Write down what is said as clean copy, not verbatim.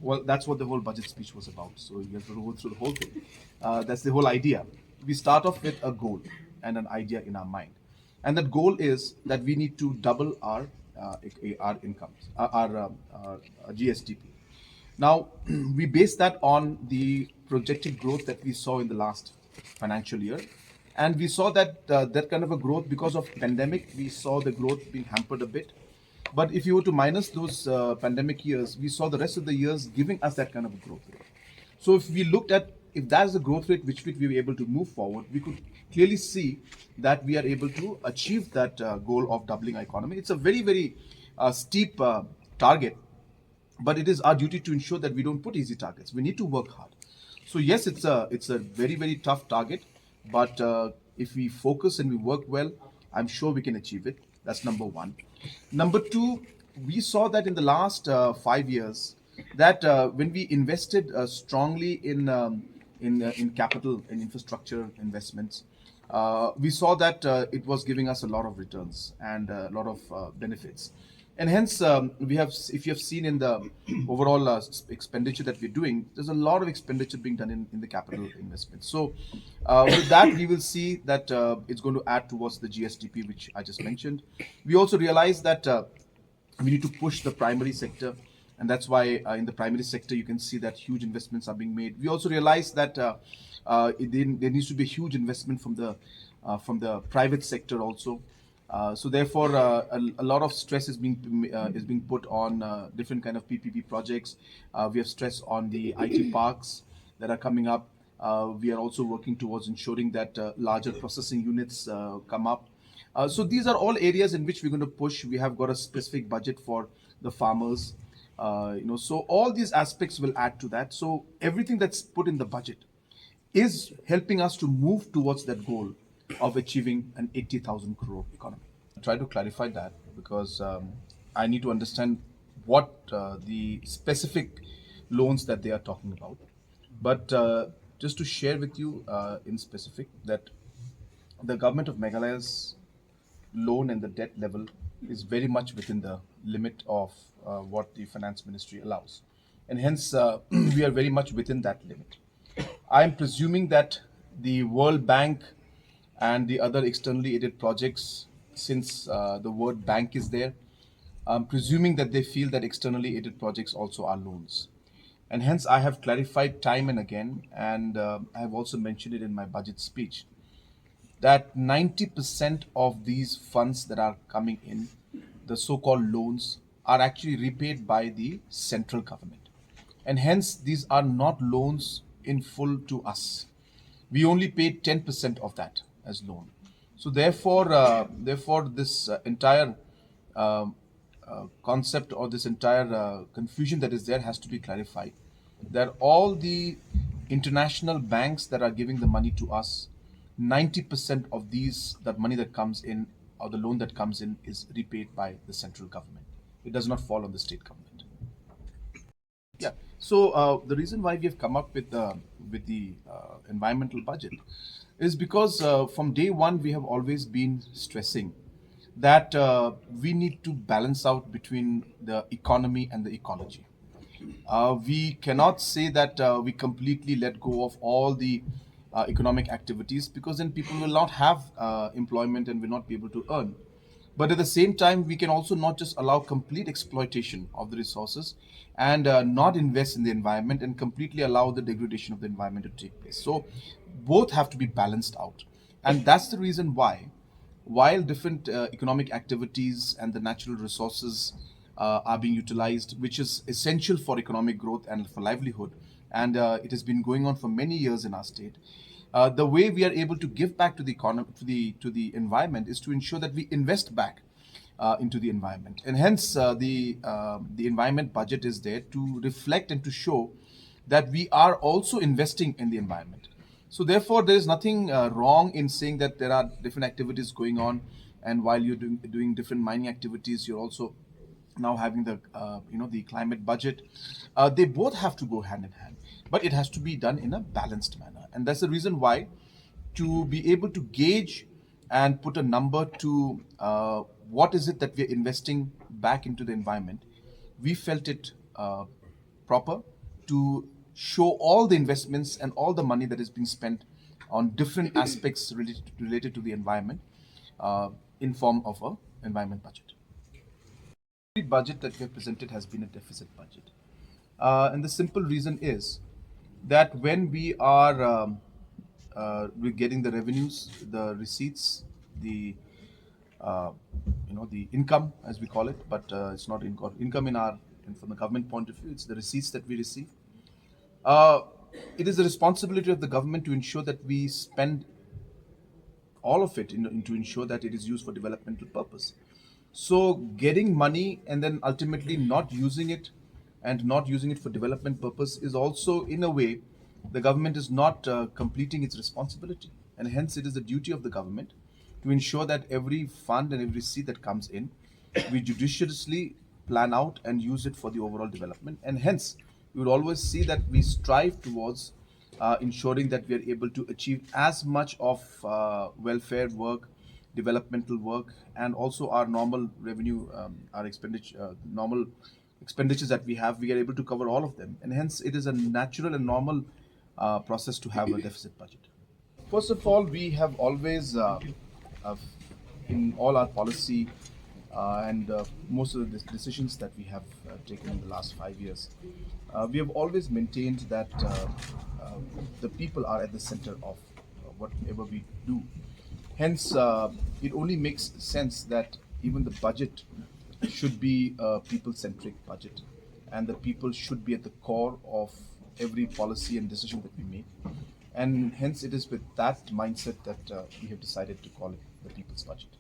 Well, that's what the whole budget speech was about. So you have to go through the whole thing. That's the whole idea. We start off with a goal and an idea in our mind, and that goal is that we need to double our incomes, our GSDP. Now, we base that on the projected growth that we saw in the last financial year, and we saw that that kind of a growth because of pandemic, we saw the growth being hampered a bit. But if you were to minus those pandemic years, we saw the rest of the years giving us that kind of a growth rate. So if we looked at if that's the growth rate which we were able to move forward, we could clearly see that we are able to achieve that goal of doubling our economy. It's a very steep target, but it is our duty to ensure that we don't put easy targets. We need to work hard. So yes, it's a very tough target, but if we focus and we work well, I'm sure we can achieve it. That's number one. Number two, we saw that in the last 5 years, that when we invested strongly in capital and infrastructure investments, we saw that it was giving us a lot of returns and a lot of benefits. And hence, we have, if you have seen in the overall expenditure that we're doing, there's a lot of expenditure being done in the capital investment. So, with that, we will see that it's going to add towards the GSDP, which I just mentioned. We also realize that we need to push the primary sector, and that's why in the primary sector you can see that huge investments are being made. We also realize that there needs to be a huge investment from the private sector also. So therefore, a lot of stress is being put on different kind of PPP projects. We have stress on the IT parks that are coming up. We are also working towards ensuring that larger processing units come up. So these are all areas in which we're going to push. We have got a specific budget for the farmers. So all these aspects will add to that. So everything that's put in the budget is helping us to move towards that goal of achieving an 80,000 crore economy. Try to clarify that because I need to understand what the specific loans that they are talking about. But just to share with you in specific that the government of Meghalaya's loan and the debt level is very much within the limit of what the finance ministry allows. And hence, we are very much within that limit. I'm presuming that the World Bank and the other externally aided projects, since the word bank is there, I'm presuming that they feel that externally aided projects also are loans. And hence, I have clarified time and again, and I have also mentioned it in my budget speech, that 90% of these funds that are coming in, the so called loans, are actually repaid by the central government. And hence, these are not loans in full to us. We only paid 10% of that as loan. So therefore, this entire um concept or this entire confusion that is there has to be clarified. That all the international banks that are giving the money to us, 90% of that money that comes in or the loan that comes in is repaid by the central government. It does not fall on the state government. Yeah. So the reason why we have come up with the environmental budget is because from day one we have always been stressing that we need to balance out between the economy and the ecology. We cannot say that we completely let go of all the economic activities because then people will not have employment and will not be able to earn. But at the same time, we can also not just allow complete exploitation of the resources and not invest in the environment and completely allow the degradation of the environment to take place. So both have to be balanced out. And that's the reason why, while different economic activities and the natural resources are being utilized, which is essential for economic growth and for livelihood, and it has been going on for many years in our state. The way we are able to give back to the economy, to the environment, is to ensure that we invest back into the environment, and hence the environment budget is there to reflect and to show that we are also investing in the environment. So therefore, there is nothing wrong in saying that there are different activities going on, and while you're doing different mining activities, you're also now having the climate budget. They both have to go hand in hand, but it has to be done in a balanced manner, and that's the reason why, to be able to gauge and put a number to what is it that we're investing back into the environment, we felt it proper to show all the investments and all the money that is being spent on different aspects related to the environment in form of a environment budget. The budget that we have presented has been a deficit budget. And the simple reason is that when we're getting the revenues, the receipts, the uh, the income as we call it, but it's not income from the government point of view. It's the receipts that we receive. Uh, it is the responsibility of the government to ensure that we spend all of it to ensure that it is used for developmental purpose. So getting money and then ultimately not using it and not using it for development purpose is also in a way the government is not completing its responsibility, and hence it is the duty of the government to ensure that every fund and every seed that comes in, we judiciously plan out and use it for the overall development, and hence you would always see that we strive towards ensuring that we are able to achieve as much of welfare work, developmental work, and also our normal revenue, our expenditure, normal expenditures that we have. We are able to cover all of them, and hence it is a natural and normal process to have a deficit budget. First of all, we have always, uh, in all our policy and most of the decisions that we have taken in the last 5 years, we have always maintained that the people are at the center of whatever we do. Hence, it only makes sense that even the budget should be a people-centric budget, and the people should be at the core of every policy and decision that we make. And hence, it is with that mindset that we have decided to call it the people's budget.